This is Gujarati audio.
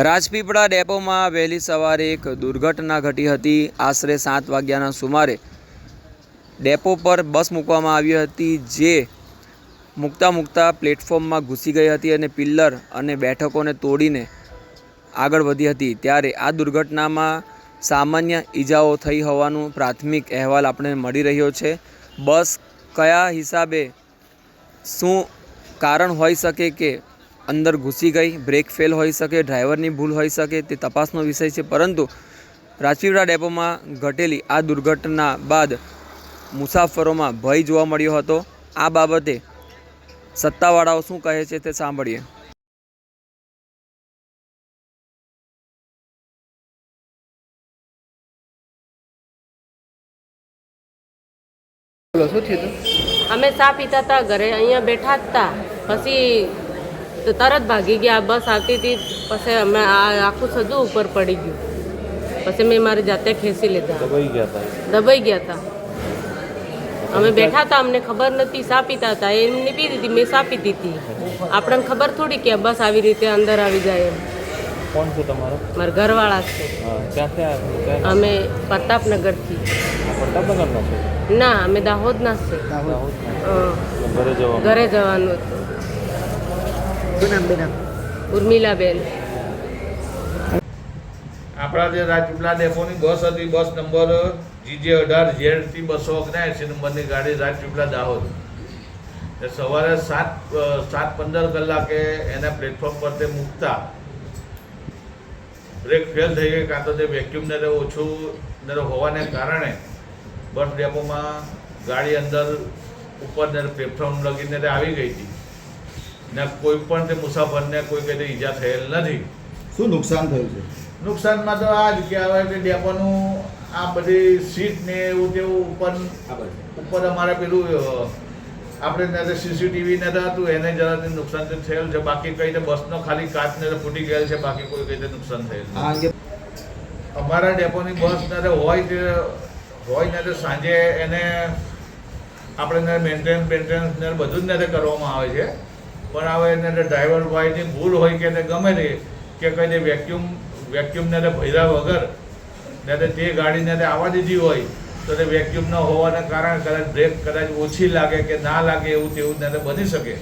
રાજપીપળા ડેપોમાં વહેલી સવારે એક દુર્ઘટના ઘટી હતી। આશરે 7 વાગ્યાના સુમારે ડેપો પર બસ મૂકવામાં આવી હતી, જે મૂકતા પ્લેટફોર્મમાં ઘૂસી ગઈ હતી અને પિલ્લર અને બેઠકોને તોડીને આગળ વધી હતી। ત્યારે આ દુર્ઘટનામાં સામાન્ય ઈજાઓ થઈ હોવાનું પ્રાથમિક અહેવાલ આપણે મળી રહ્યો છે। બસ કયા હિસાબે શું કારણ હોઈ શકે કે અંદર ઘૂસી ગઈ, બ્રેક ફેલ હોઈ શકે, ડ્રાઈવરની ભૂલ હોઈ શકે, તે તપાસનો વિષય છે। પરંતુ રાજપીપળા ડેપોમાં ઘટેલી આ દુર્ઘટના બાદ મુસાફરોમાં ભય જોવા મળ્યો હતો। આ બાબતે સત્તાવાળાઓ શું કહે છે તે સાંભળીએ। અમે ચા પીતા હતા ઘરે, અહીંયા બેઠા હતા, પછી તરત ભાગી ગયા। બસ આવતી હતી, પછી અમે આખું સજું ઉપર પડી ગયું, પછી મેં મારી જાતે ખેંચી લીધા, દબાઈ ગયા હતા। અમે બેઠા હતા, અમને ખબર નથી, ચા પીતા હતા, એમને પી દીધી, મેં ચા પીધી હતી। આપણને ખબર થોડી કે બસ આવી રીતે અંદર આવી જાય એમ। કોણ છે તમારો? મારા ઘરવાળા છે। ક્યાંથી? અમે પ્રતાપનગરથી। પ્રતાપનગરના છે? ના, અમે દાહોદના છે। ઘરે જવાનું હતું। ઉર્મિલાબેન। આપણા જે રાજપીપળા ડેપોની બસ હતી, બસ નંબર GJ18ZT 279 નંબરની ગાડી રાજપીપળા દાહોદ, સવારે 7:15 કલાકે એને પ્લેટફોર્મ પર તે મૂકતા બ્રેક ફેલ થઈ ગઈ, કાં તો તે વેક્યુમ ને ઓછું હોવાને કારણે બસ ડેપોમાં ગાડી અંદર ઉપર પ્લેટફોર્મ લગીને આવી ગઈ હતી ને કોઈ પણ તે મુસાફરને કોઈ કઈ ઈજા થયેલ નથી। શું નુકસાન થયું છે? નુકસાનમાં તો આ જ કહેવાય કે ડેપોનું આ બધી સીટ ને એવું તેવું ઉપર અમારે પેલું આપણે CCTV ને હતું, એને જરાથી નુકસાન થયેલ છે। બાકી કઈ રીતે બસનો ખાલી કાચ ને ફૂટી ગયેલ છે, બાકી કોઈ કઈ રીતે નુકસાન થયેલ છે। અમારા ડેપોની બસ ને હોય ને તો સાંજે એને આપણે મેન્ટેનન્સ ને બધું જ ને કરવામાં આવે છે, પણ હવે એને ડ્રાઈવર ભાઈની ભૂલ હોય કે ગમે તે કે કઈ વેક્યુમને ભર્યા વગર ને તે ગાડીને આવવા દીધી હોય તો તે વેક્યુમ ન હોવાના કારણે કદાચ બ્રેક ઓછી લાગે કે ના લાગે એવું તેવું બની શકે।